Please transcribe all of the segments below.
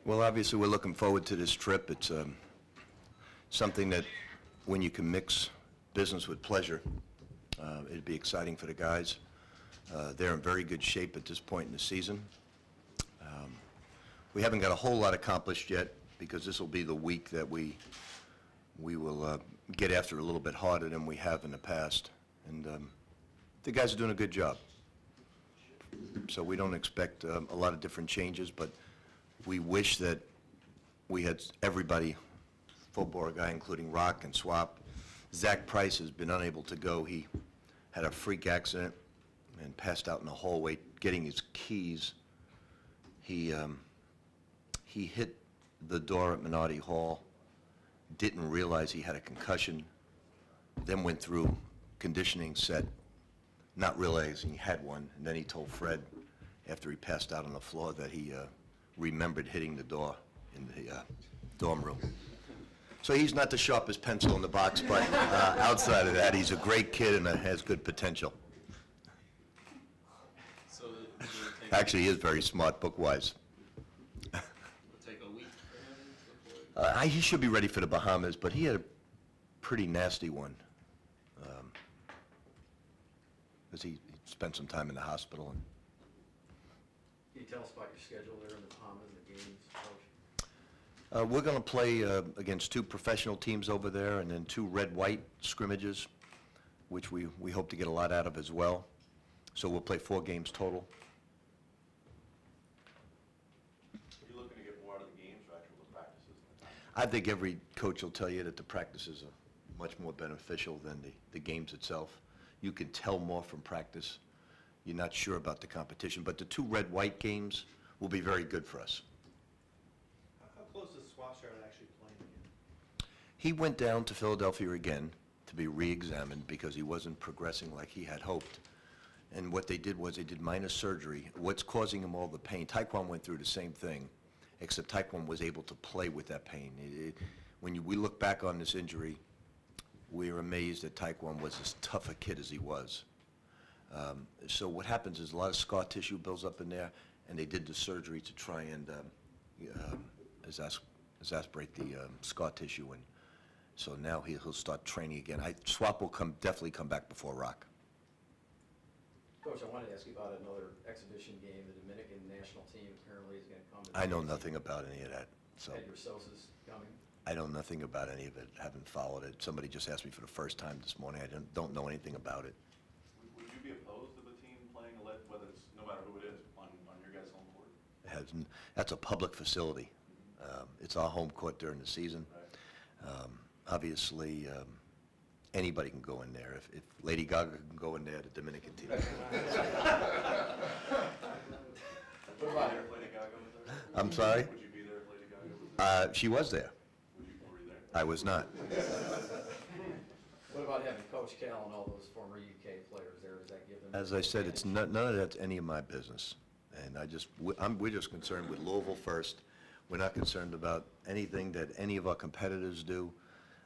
Well, obviously, we're looking forward to this trip. It's something that, when you can mix business with pleasure, it'd be exciting for the guys. They're in very good shape at this point in the season. We haven't got a whole lot accomplished yet, because this will be the week that we will get after it a little bit harder than we have in the past. And the guys are doing a good job. So we don't expect a lot of different changes, but we wish that we had everybody, full bore guy, including Rock and Swap. Zach Price has been unable to go. He had a freak accident and passed out in the hallway getting his keys. He hit the door at Minotti Hall, didn't realize he had a concussion, then went through conditioning set, not realizing he had one, and then he told Fred after he passed out on the floor that he remembered hitting the door in the dorm room. So he's not the sharpest pencil in the box, but outside of that, he's a great kid and has good potential. So Actually, he is very smart book-wise. it'll take a week for him before. He should be ready for the Bahamas, but he had a pretty nasty one. Because he spent some time in the hospital. And Can you tell us about your schedule there in the Bahamas, the games, Coach? we're going to play against 2 professional teams over there, and then 2 red-white scrimmages, which we hope to get a lot out of as well. So we'll play 4 games total. Are you looking to get more out of the games or actual practices? I think every coach will tell you that the practices are much more beneficial than the games itself. You can tell more from practice. You're not sure about the competition, but the 2 red-white games will be very good for us. How close is Swapshire to actually playing again? He went down to Philadelphia again to be re-examined because he wasn't progressing like he had hoped. And what they did was they did minor surgery. What's causing him all the pain? Taekwon went through the same thing, except Taekwon was able to play with that pain. When we look back on this injury, we're amazed that Taekwon was as tough a kid as he was. So what happens is a lot of scar tissue builds up in there, and they did the surgery to try and exasperate the scar tissue, and so now he'll start training again. Swap will definitely come back before Rock. Coach, I wanted to ask you about another exhibition game. The Dominican national team apparently is going to come. I know nothing about any of that, so. Edgar Sosa's coming. I know nothing about any of it, haven't followed it. Somebody just asked me for the first time this morning. I don't know anything about it. Would you be opposed to the team playing a lead, whether it's, no matter who it is, on your guys' home court? That's a public facility. It's our home court during the season. Right. Obviously, anybody can go in there. If Lady Gaga can go in there, the Dominican team. What Would about you be there if Lady Gaga was there? I'm sorry? Would you be there if Lady Gaga was there? She was there. Were you there? I was not. What about having Coach Cal and all those former UK players there? Does that give them? As I said, it's none of that's any of my business. And we're just concerned with Louisville first. We're not concerned about anything that any of our competitors do.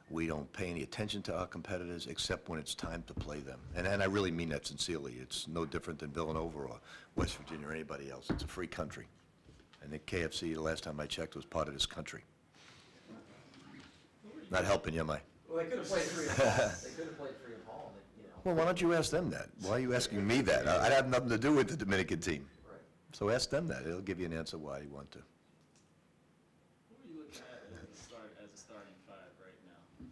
We don't pay any attention to our competitors except when it's time to play them. And I really mean that sincerely. It's no different than Villanova or West Virginia or anybody else. It's a free country. And the KFC, the last time I checked, was part of this country. Not helping you, am I? Well, they could have played free and Hall. They could have played free and Hall, you know. Well, why don't you ask them that? Why are you asking me that? I have nothing to do with the Dominican team. Right. So ask them that. It'll give you an answer why you want to. Who are you looking at as a starting 5 right now?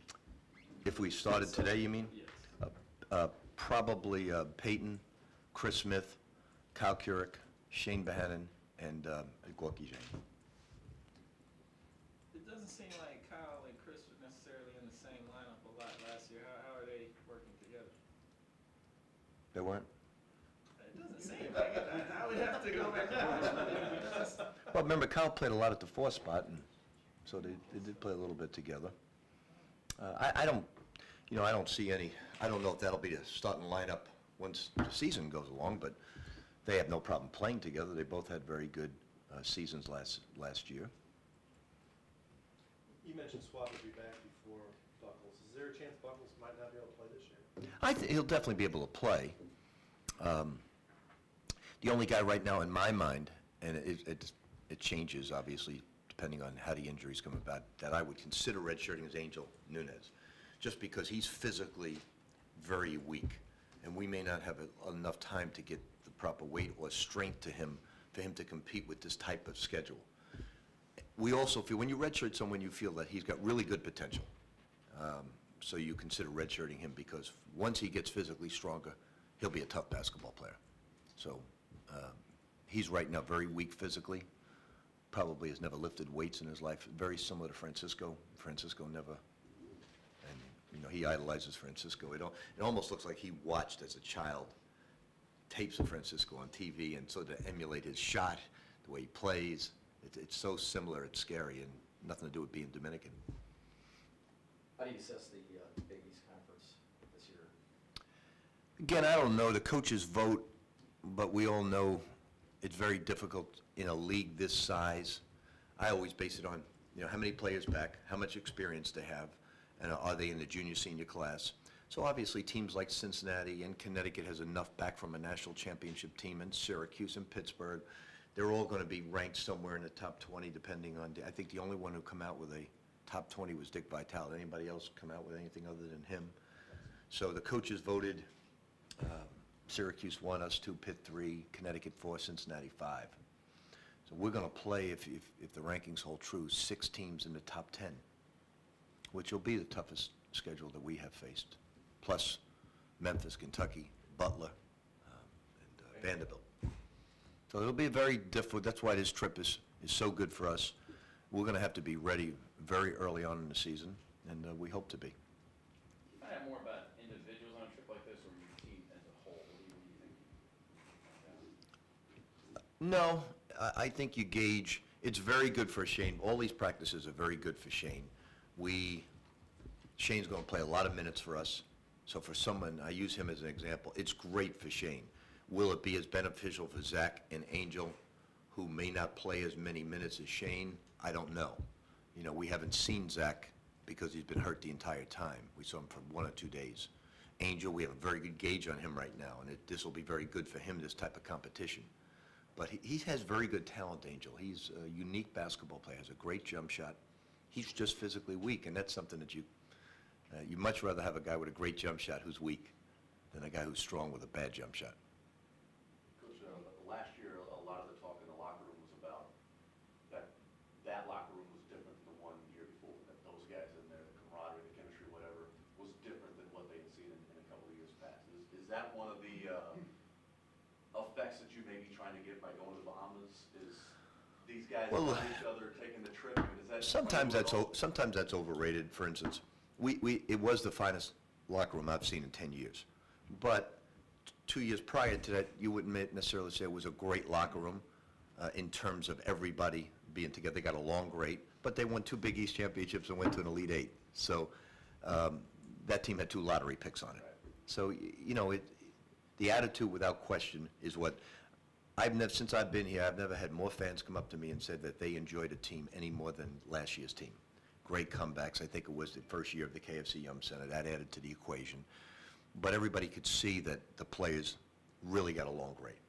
If we started today, you mean? Yes. Probably Peyton, Chris Smith, Kyle Kuric, Shane Bohannon, and Gorky Jane. It doesn't seem like Kyle and Chris were necessarily in the same lineup a lot last year. How are they working together? They weren't? It doesn't seem like it. I would have to go back and watch it. Well, remember, Kyle played a lot at the 4 spot, and so they did play a little bit together. I don't see any. I don't know if that'll be the starting lineup once the season goes along, but they have no problem playing together. They both had very good seasons last year. You mentioned Swap would be back before Buckles. Is there a chance Buckles might not be able to play this year? I think he'll definitely be able to play. The only guy right now in my mind, and it changes obviously depending on how the injuries come about, that I would consider redshirting as Angel Nunez, just because he's physically very weak, and we may not have enough time to get the proper weight or strength to him for him to compete with this type of schedule. We also feel, when you redshirt someone, you feel that he's got really good potential. So you consider redshirting him, because once he gets physically stronger, he'll be a tough basketball player. So he's right now very weak physically, probably has never lifted weights in his life, very similar to Francisco. Francisco never, and you know, he idolizes Francisco. It almost looks like he watched as a child tapes of Francisco on TV and sort of emulate his shot, the way he plays. It's so similar, it's scary, and nothing to do with being Dominican. How do you assess the Big East Conference this year? Again, I don't know. The coaches vote, but we all know it's very difficult in a league this size. I always base it on, you know, how many players back, how much experience they have, and are they in the junior, senior class. So obviously teams like Cincinnati and Connecticut has enough back from a national championship team, and Syracuse and Pittsburgh. They're all going to be ranked somewhere in the top 20, depending on, I think the only one who come out with a top 20 was Dick Vitale. Anybody else come out with anything other than him? So the coaches voted, Syracuse 1, us 2, Pitt 3, Connecticut 4, Cincinnati 5. So we're going to play, if the rankings hold true, 6 teams in the top 10, which will be the toughest schedule that we have faced, plus Memphis, Kentucky, Butler, and Vanderbilt. So it'll be very difficult. That's why this trip is so good for us. We're going to have to be ready very early on in the season, and we hope to be. Do you find out more about individuals on a trip like this, or your team as a whole? What do you think? No, I think you gauge. It's very good for Shane. All these practices are very good for Shane. Shane's going to play a lot of minutes for us. So for someone, I use him as an example, it's great for Shane. Will it be as beneficial for Zach and Angel, who may not play as many minutes as Shane? I don't know. You know, we haven't seen Zach because he's been hurt the entire time. We saw him for 1 or 2 days. Angel, we have a very good gauge on him right now, and this will be very good for him, this type of competition. But he has very good talent, Angel. He's a unique basketball player, has a great jump shot. He's just physically weak, and that's something that you much rather have a guy with a great jump shot who's weak than a guy who's strong with a bad jump shot. Coach, last year, a lot of the talk in the locker room was about that locker room was different than the one year before. That those guys in there, the camaraderie, the chemistry, whatever, was different than what they had seen in a couple of years past. Is that one of the effects that you may be trying to get by going to the Bahamas? Is these guys knowing each other, taking the trip? I mean, is that Sometimes that's overrated. For instance, it was the finest locker room I've seen in 10 years. But 2 years prior to that, you wouldn't necessarily say it was a great locker room in terms of everybody being together. They got along great, but they won 2 Big East championships and went to an Elite Eight. So that team had 2 lottery picks on it. So, you know, the attitude, without question, is what since I've been here, I've never had more fans come up to me and said that they enjoyed a team any more than last year's team. Great comebacks. I think it was the first year of the KFC Yum Center. That added to the equation. But everybody could see that the players really got along great.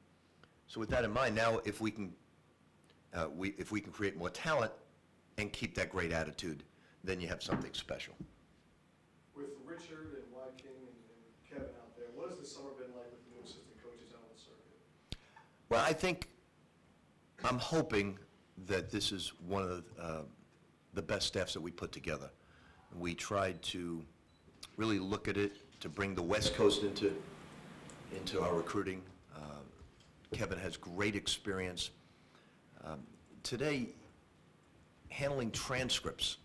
So with that in mind, now if we can create more talent and keep that great attitude, then you have something special. With Richard and King and Kevin out there, what has the summer been like with the new assistant coaches out on the circuit? Well, I'm hoping that this is one of the best staffs that we put together. We tried to really look at it to bring the West Coast into our recruiting. Kevin has great experience. Today, handling transcripts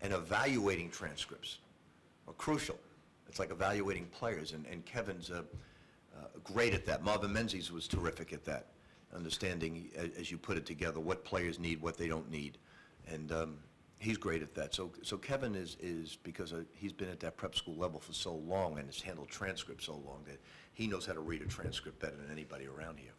and evaluating transcripts are crucial. It's like evaluating players, and Kevin's great at that. Marvin Menzies was terrific at that, understanding, as you put it together, what players need, what they don't need. And he's great at that. So Kevin is because he's been at that prep school level for so long and has handled transcripts so long that he knows how to read a transcript better than anybody around here.